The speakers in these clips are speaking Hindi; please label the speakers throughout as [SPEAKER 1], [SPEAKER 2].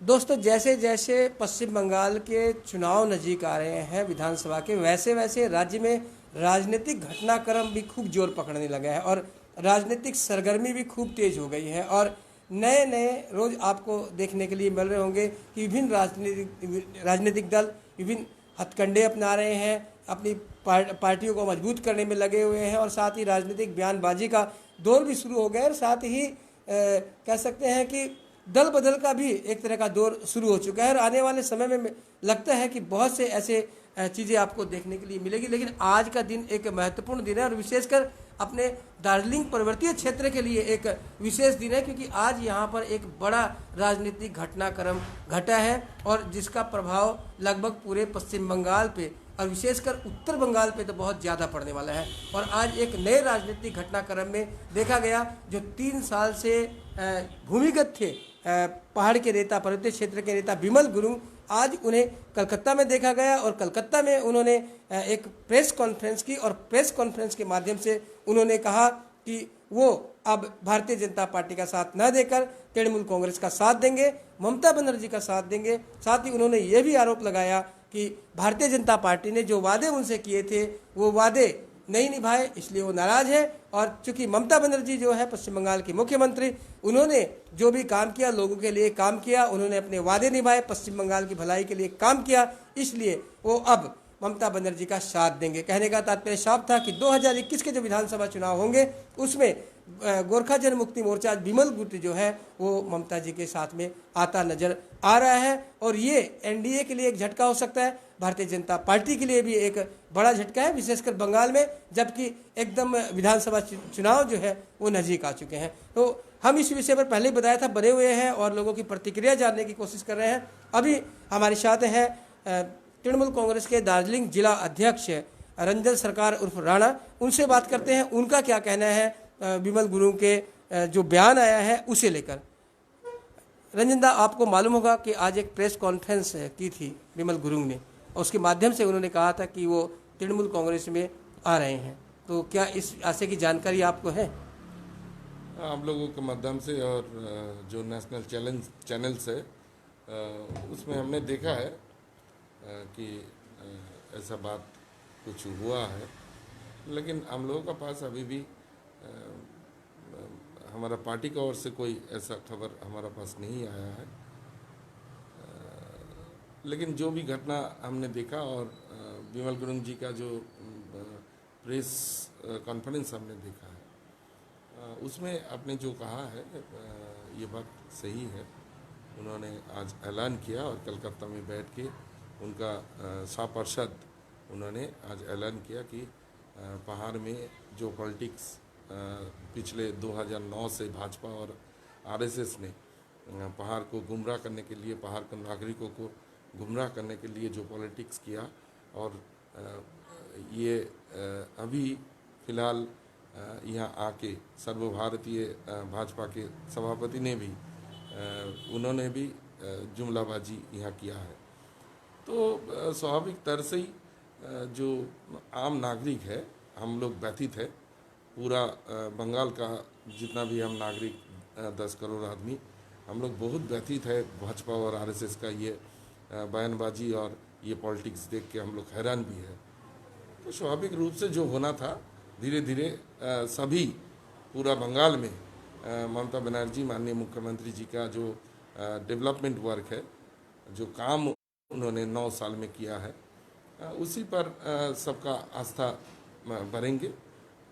[SPEAKER 1] दोस्तों, जैसे जैसे पश्चिम बंगाल के चुनाव नज़दीक आ रहे हैं विधानसभा के, वैसे वैसे राज्य में राजनीतिक घटनाक्रम भी खूब जोर पकड़ने लगा है और राजनीतिक सरगर्मी भी खूब तेज हो गई है। और नए नए रोज आपको देखने के लिए मिल रहे होंगे कि विभिन्न राजनीतिक दल विभिन्न हथकंडे अपना रहे हैं, अपनी पार्टियों को मजबूत करने में लगे हुए हैं और साथ ही राजनीतिक बयानबाजी का दौर भी शुरू हो गया है। और साथ ही कह सकते हैं कि दल बदल का भी एक तरह का दौर शुरू हो चुका है और आने वाले समय में लगता है कि बहुत से ऐसे चीज़ें आपको देखने के लिए मिलेगी। लेकिन आज का दिन एक महत्वपूर्ण दिन है और विशेषकर अपने दार्जिलिंग पर्वतीय क्षेत्र के लिए एक विशेष दिन है, क्योंकि आज यहाँ पर एक बड़ा राजनीतिक घटनाक्रम घटा है और जिसका प्रभाव लगभग पूरे पश्चिम बंगाल पे और विशेषकर उत्तर बंगाल पे तो बहुत ज़्यादा पड़ने वाला है। और आज एक नए राजनीतिक घटनाक्रम में देखा गया, जो 3 साल से भूमिगत थे पहाड़ के नेता, पर्वतीय क्षेत्र के नेता बिमल गुरुंग, आज उन्हें कलकत्ता में देखा गया और कलकत्ता में उन्होंने एक प्रेस कॉन्फ्रेंस की और प्रेस कॉन्फ्रेंस के माध्यम से उन्होंने कहा कि वो अब भारतीय जनता पार्टी का साथ न देकर तृणमूल कांग्रेस का साथ देंगे, ममता बनर्जी का साथ देंगे। साथ ही उन्होंने ये भी आरोप लगाया कि भारतीय जनता पार्टी ने जो वादे उनसे किए थे वो वादे नहीं निभाए, इसलिए वो नाराज है। और चूंकि ममता बनर्जी जो है पश्चिम बंगाल की मुख्यमंत्री, उन्होंने जो भी काम किया लोगों के लिए काम किया, उन्होंने अपने वादे निभाए, पश्चिम बंगाल की भलाई के लिए काम किया, इसलिए वो अब ममता बनर्जी का साथ देंगे। कहने का तात्पर्य साफ था कि 2021 के जो विधानसभा चुनाव होंगे उसमें गोरखा जनमुक्ति मोर्चा बिमल गुट जो है वो ममता जी के साथ में आता नजर आ रहा है। और ये एनडीए के लिए एक झटका हो सकता है, भारतीय जनता पार्टी के लिए भी एक बड़ा झटका है, विशेषकर बंगाल में, जबकि एकदम विधानसभा चुनाव जो है वो नज़दीक आ चुके हैं। तो हम इस विषय पर पहले ही बताया था, बने हुए हैं और लोगों की प्रतिक्रिया जानने की कोशिश कर रहे हैं। अभी हमारे साथ हैं तृणमूल कांग्रेस के दार्जिलिंग जिला अध्यक्ष रंजन सरकार उर्फ राणा, उनसे बात करते हैं उनका क्या कहना है बिमल गुरुंग के जो बयान आया है उसे लेकर। रंजन दा, आपको मालूम होगा कि आज एक प्रेस कॉन्फ्रेंस की थी बिमल गुरुंग ने और उसके माध्यम से उन्होंने कहा था कि वो तृणमूल कांग्रेस में आ रहे हैं, तो क्या इस आशय की जानकारी आपको है?
[SPEAKER 2] आप लोगों के माध्यम से और जो नेशनल चैनल्स है उसमें हमने देखा है कि ऐसा बात कुछ हुआ है, लेकिन हम लोगों का पास अभी भी हमारा पार्टी की ओर से कोई ऐसा खबर हमारा पास नहीं आया है। लेकिन जो भी घटना हमने देखा और बिमल गुरुंग जी का जो प्रेस कॉन्फ्रेंस हमने देखा है उसमें आपने जो कहा है ये बात सही है। उन्होंने आज ऐलान किया और कलकत्ता में बैठ के उनका सपार्षद उन्होंने आज ऐलान किया कि पहाड़ में जो पॉलिटिक्स पिछले 2009 से भाजपा और आरएसएस ने पहाड़ को गुमराह करने के लिए, पहाड़ के नागरिकों को गुमराह करने के लिए जो पॉलिटिक्स किया, और ये अभी फ़िलहाल यहाँ आके सर्वभारतीय भाजपा के सभापति ने भी उन्होंने भी जुमलाबाजी यहाँ किया है। तो स्वाभाविक तरह से ही जो आम नागरिक है, हम लोग व्यथित है, पूरा बंगाल का जितना भी हम नागरिक 10 करोड़ आदमी, हम लोग बहुत व्यथित है भाजपा और आरएसएस का ये बयानबाजी और ये पॉलिटिक्स देख के हम लोग हैरान भी है। तो स्वाभाविक रूप से जो होना था, धीरे धीरे सभी पूरा बंगाल में ममता बनर्जी माननीय मुख्यमंत्री जी का जो डेवलपमेंट वर्क है, जो काम उन्होंने 9 साल में किया है, उसी पर सबका आस्था बढ़ेंगे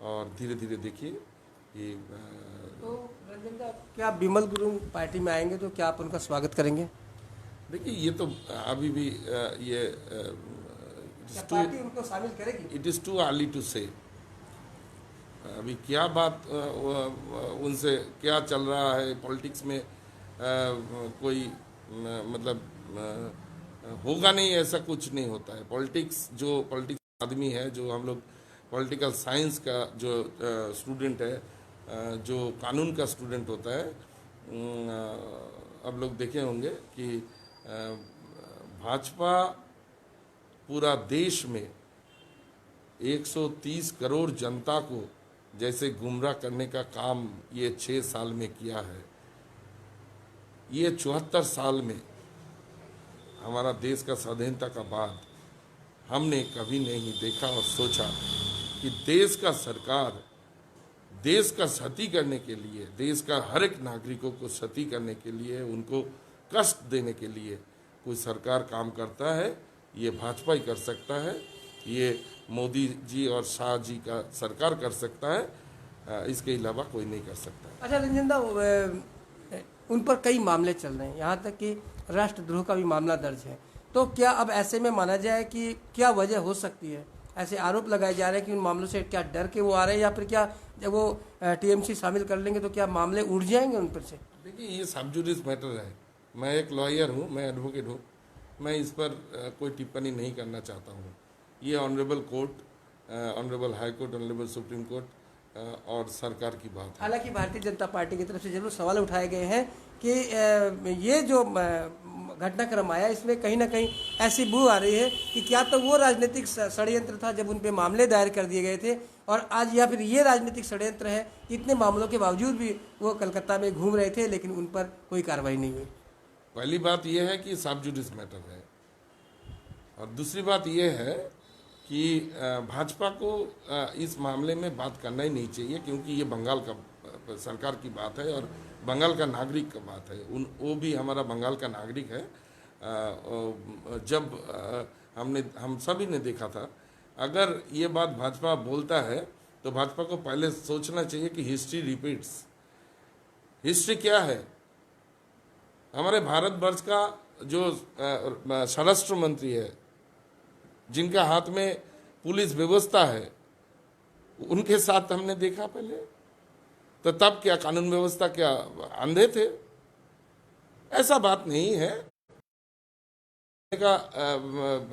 [SPEAKER 2] और धीरे धीरे देखिए कि
[SPEAKER 1] तो रंजन दा, क्या बिमल गुरुंग पार्टी में आएंगे तो क्या आप उनका स्वागत करेंगे?
[SPEAKER 2] देखिए ये तो अभी भी ये
[SPEAKER 1] पार्टी उनको शामिल करेगी?
[SPEAKER 2] It is too early to say. अभी क्या बात उनसे क्या चल रहा है पॉलिटिक्स में, कोई मतलब होगा नहीं, ऐसा कुछ नहीं होता है। पॉलिटिक्स जो पॉलिटिक्स आदमी है, जो हम लोग पॉलिटिकल साइंस का जो स्टूडेंट है, जो कानून का स्टूडेंट होता है, अब लोग देखे होंगे कि भाजपा पूरा देश में 130 करोड़ जनता को जैसे गुमराह करने का काम ये 6 साल में किया है, ये 74 साल में हमारा देश का स्वाधीनता का बाद हमने कभी नहीं देखा और सोचा कि देश का सरकार देश का क्षति करने के लिए, देश का हर एक नागरिकों को क्षति करने के लिए, उनको कष्ट देने के लिए कोई सरकार काम करता है। ये भाजपा ही कर सकता है, ये मोदी जी और शाह जी का सरकार कर सकता है, इसके अलावा कोई नहीं कर सकता।
[SPEAKER 1] अच्छा रंजन दा, उन पर कई मामले चल रहे हैं, यहाँ तक कि राष्ट्रद्रोह का भी मामला दर्ज है। तो क्या अब ऐसे में माना जाए कि क्या वजह हो सकती है? ऐसे आरोप लगाए जा रहे हैं कि उन मामलों से क्या डर के वो आ रहे हैं, या फिर क्या जब वो टीएमसी शामिल कर लेंगे तो क्या मामले उठ जाएंगे उन पर से?
[SPEAKER 2] देखिए, ये सब जुडिस मैटर है। मैं एक लॉयर हूँ, मैं एडवोकेट हूँ, मैं इस पर कोई टिप्पणी नहीं करना चाहता हूँ। ये honourable court, honourable high court, honourable supreme court और सरकार की बात है।
[SPEAKER 1] हालांकि भारतीय जनता पार्टी की तरफ से जरूर सवाल उठाए गए हैं कि ये जो घटनाक्रम आया, इसमें कहीं ना कहीं ऐसी बू आ रही है कि क्या तो वो राजनीतिक षड्यंत्र था जब उन पे मामले दायर कर दिए गए थे, और आज या फिर ये राजनीतिक षड्यंत्र है, इतने मामलों के बावजूद भी वो कलकत्ता में घूम रहे थे लेकिन उन पर कोई कार्रवाई नहीं हुई।
[SPEAKER 2] पहली बात यह है कि सब जुडिस मैटर है, और दूसरी बात यह है कि भाजपा को इस मामले में बात करना ही नहीं चाहिए, क्योंकि ये बंगाल का सरकार की बात है और बंगाल का नागरिक का बात है। वो भी हमारा बंगाल का नागरिक है। जब हम सभी ने देखा था, अगर ये बात भाजपा बोलता है तो भाजपा को पहले सोचना चाहिए कि हिस्ट्री रिपीट्स। हिस्ट्री क्या है? हमारे भारतवर्ष का जो स्वराष्ट्र मंत्री है, जिनका हाथ में पुलिस व्यवस्था है, उनके साथ हमने देखा पहले। तो तब क्या कानून व्यवस्था क्या अंधे थे? ऐसा बात नहीं है का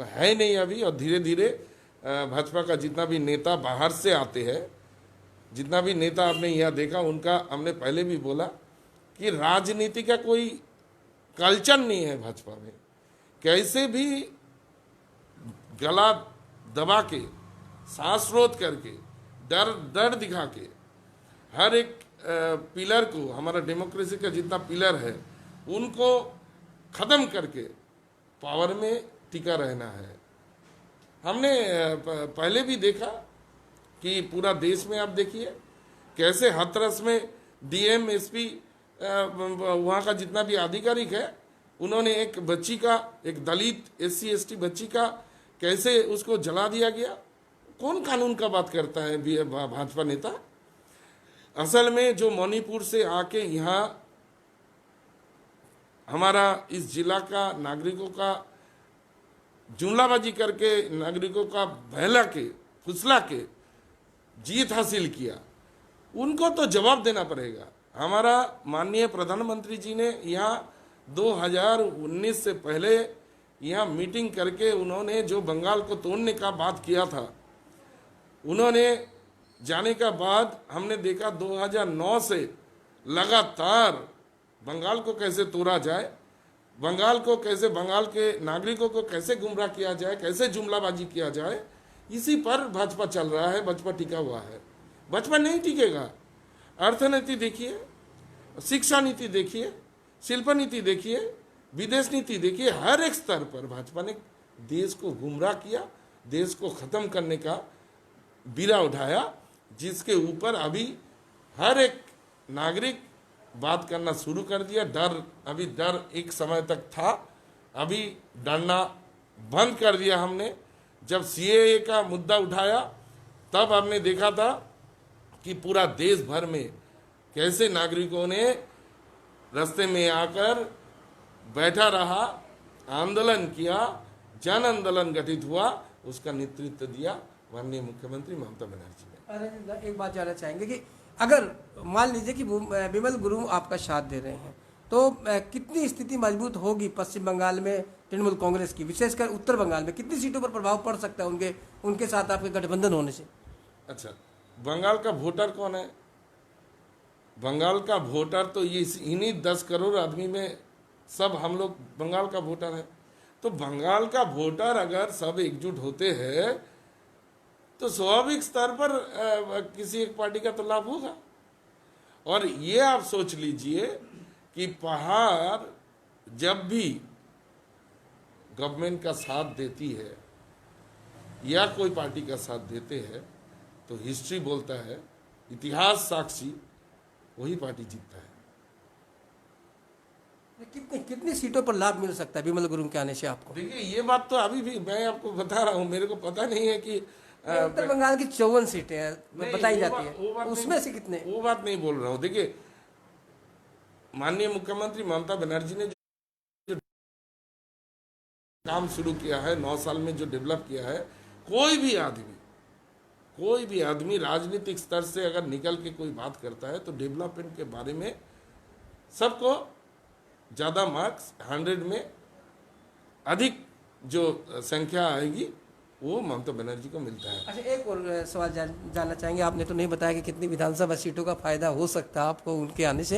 [SPEAKER 2] है नहीं अभी। और धीरे धीरे भाजपा का जितना भी नेता बाहर से आते हैं, जितना भी नेता आपने यहाँ देखा, उनका हमने पहले भी बोला कि राजनीति का कोई कल्चर नहीं है भाजपा में। कैसे भी गला दबा के, सांस रोध करके, डर दिखा के हर एक पिलर को, हमारा डेमोक्रेसी का जितना पिलर है, उनको खत्म करके पावर में टिका रहना है। हमने पहले भी देखा कि पूरा देश में आप देखिए कैसे हाथरस में डीएम, एसपी, वहाँ का जितना भी आधिकारिक है, उन्होंने एक बच्ची का, एक दलित SC ST बच्ची का कैसे उसको जला दिया गया। कौन कानून का बात करता है भाजपा नेता? असल में जो मणिपुर से आके यहाँ हमारा इस जिला का नागरिकों का जुमलाबाजी करके, नागरिकों का बहला के, फुसला के जीत हासिल किया, उनको तो जवाब देना पड़ेगा। हमारा माननीय प्रधानमंत्री जी ने यहाँ 2019 से पहले यहाँ मीटिंग करके उन्होंने जो बंगाल को तोड़ने का बात किया था, उन्होंने जाने का बाद हमने देखा 2009 से लगातार बंगाल को कैसे तोड़ा जाए, बंगाल को कैसे, बंगाल के नागरिकों को कैसे गुमराह किया जाए, कैसे जुमलाबाजी किया जाए, इसी पर भाजपा चल रहा है, भाजपा टिका हुआ है। भाजपा नहीं टिकेगा। अर्थनीति देखिए, शिक्षा नीति देखिए, शिल्प नीति देखिए, विदेश नीति देखिए, हर एक स्तर पर भाजपा ने देश को गुमराह किया, देश को खत्म करने का बीड़ा उठाया, जिसके ऊपर अभी हर एक नागरिक बात करना शुरू कर दिया। अभी डर एक समय तक था, अभी डरना बंद कर दिया हमने। जब CAA का मुद्दा उठाया, तब हमने देखा था कि पूरा देश भर में कैसे नागरिकों ने रास्ते में आकर बैठा रहा, आंदोलन किया, जन आंदोलन गठित हुआ, उसका नेतृत्व दिया माननीय मुख्यमंत्री ममता बनर्जी ने।
[SPEAKER 1] अरे एक बात जानना चाहेंगे कि अगर मान लीजिए कि बिमल गुरुंग आपका साथ दे रहे हैं, तो कितनी स्थिति मजबूत होगी पश्चिम बंगाल में तृणमूल कांग्रेस की, विशेषकर उत्तर बंगाल में कितनी सीटों पर प्रभाव पड़ सकता है उनके साथ आपके गठबंधन होने से?
[SPEAKER 2] अच्छा, बंगाल का वोटर कौन है? बंगाल का वोटर तो ये इन्हीं 10 करोड़ आदमी में सब हम लोग बंगाल का वोटर है। तो बंगाल का वोटर अगर सब एकजुट होते हैं तो स्वाभाविक स्तर पर किसी एक पार्टी का तो लाभ होगा। और ये आप सोच लीजिए कि पहाड़ जब भी गवर्नमेंट का साथ देती है या कोई पार्टी का साथ देते हैं तो हिस्ट्री बोलता है, इतिहास साक्षी, वही पार्टी जीतता है।
[SPEAKER 1] कितनी कितनी सीटों पर लाभ मिल सकता है बिमल गुरुंग के आने से आपको?
[SPEAKER 2] देखिए ये बात तो अभी भी मैं आपको बता रहा हूँ, मेरे को पता नहीं है कि
[SPEAKER 1] उत्तर बंगाल की 54 सीटें हैं बताई जाती
[SPEAKER 2] वो
[SPEAKER 1] है,
[SPEAKER 2] बात
[SPEAKER 1] उसमें से कितने?
[SPEAKER 2] वो बात नहीं बोल रहा हूँ। देखिए माननीय मुख्यमंत्री ममता बनर्जी ने जो काम शुरू किया है, 9 साल में जो डेवलप किया है, कोई भी आदमी राजनीतिक स्तर से अगर निकल के कोई बात करता है तो डेवलपमेंट के बारे में सबको ज़्यादा मार्क्स 100 में अधिक जो संख्या आएगी वो ममता बनर्जी को मिलता है।
[SPEAKER 1] अच्छा, एक और सवाल जानना चाहेंगे। आपने तो नहीं बताया कि कितनी विधानसभा सीटों का फायदा हो सकता है आपको उनके आने से,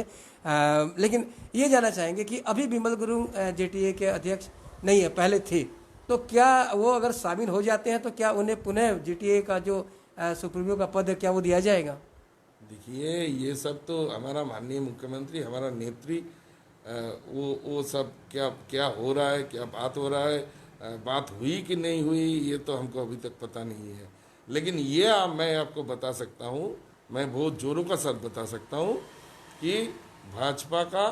[SPEAKER 1] लेकिन ये जानना चाहेंगे कि अभी बिमल गुरुंग जेटीए के अध्यक्ष नहीं है, पहले थे, तो क्या वो अगर शामिल हो जाते हैं तो क्या उन्हें पुनः जेटीए का जो सुप्रीमो का पद है क्या वो दिया जाएगा?
[SPEAKER 2] देखिए ये सब तो हमारा माननीय मुख्यमंत्री, हमारा नेत्री, वो सब क्या हो रहा है, क्या बात हो रहा है, बात हुई कि नहीं हुई, ये तो हमको अभी तक पता नहीं है। लेकिन ये मैं आपको बता सकता हूँ, मैं बहुत जोरों का साथ बता सकता हूँ कि भाजपा का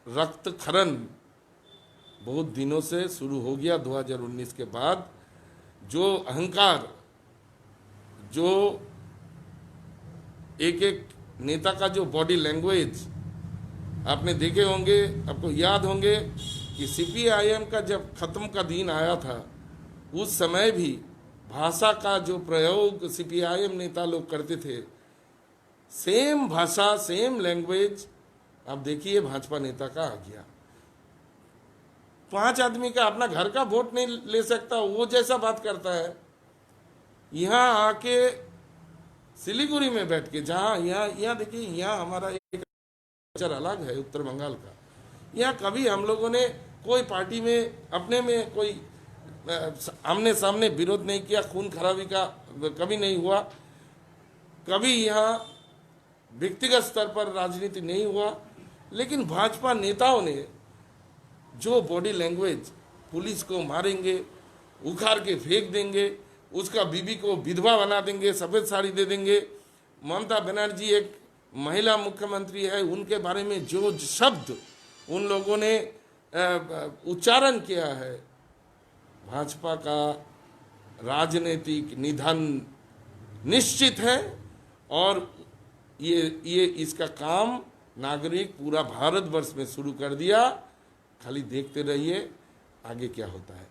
[SPEAKER 2] रक्तक्षरण बहुत दिनों से शुरू हो गया। 2019 के बाद जो अहंकार, जो एक एक नेता का जो बॉडी लैंग्वेज आपने देखे होंगे, आपको याद होंगे कि सीपीआईएम का जब खत्म का दिन आया था उस समय भी भाषा का जो प्रयोग सीपीआईएम नेता लोग करते थे, सेम भाषा सेम लैंग्वेज आप देखिए भाजपा नेता का आ गया। 5 आदमी का अपना घर का वोट नहीं ले सकता, वो जैसा बात करता है। यहाँ आके सिलीगुड़ी में बैठ के, जहाँ यहाँ देखिए, यहाँ हमारा एक कल्चर अलग है उत्तर बंगाल का। यहाँ कभी हम लोगों ने कोई पार्टी में अपने में कोई आमने सामने विरोध नहीं किया, खून खराबी का कभी नहीं हुआ, कभी यहाँ व्यक्तिगत स्तर पर राजनीति नहीं हुआ। लेकिन भाजपा नेताओं ने जो बॉडी लैंग्वेज, पुलिस को मारेंगे, उखाड़ के फेंक देंगे, उसका बीबी को विधवा बना देंगे, सफ़ेद साड़ी दे देंगे। ममता बनर्जी एक महिला मुख्यमंत्री है, उनके बारे में जो शब्द उन लोगों ने उच्चारण किया है, भाजपा का राजनीतिक निधन निश्चित है। और ये इसका काम नागरिक पूरा भारतवर्ष में शुरू कर दिया। खाली देखते रहिए आगे क्या होता है।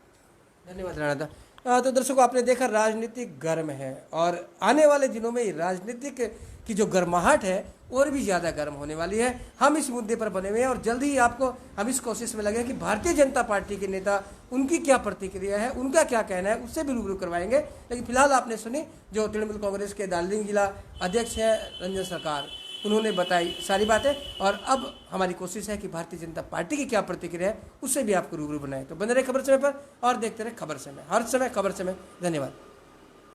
[SPEAKER 1] धन्यवाद राणा दा। तो दर्शकों, आपने देखा राजनीतिक गर्म है और आने वाले दिनों में राजनीतिक की जो गर्माहट है और भी ज़्यादा गर्म होने वाली है। हम इस मुद्दे पर बने हुए हैं और जल्दी ही आपको हम इस कोशिश में लगे कि भारतीय जनता पार्टी के नेता, उनकी क्या प्रतिक्रिया है, उनका क्या कहना है, उससे भी रूबरू करवाएंगे। लेकिन फिलहाल आपने सुनी जो तृणमूल कांग्रेस के दार्जिलिंग जिला अध्यक्ष हैं रंजन सरकार, उन्होंने बताई सारी बातें। और अब हमारी कोशिश है कि भारतीय जनता पार्टी की क्या प्रतिक्रिया है उससे भी आपको रूबरू बनाएं। तो बने रहे खबर समय पर और देखते रहे खबर समय, हर समय खबर समय। धन्यवाद।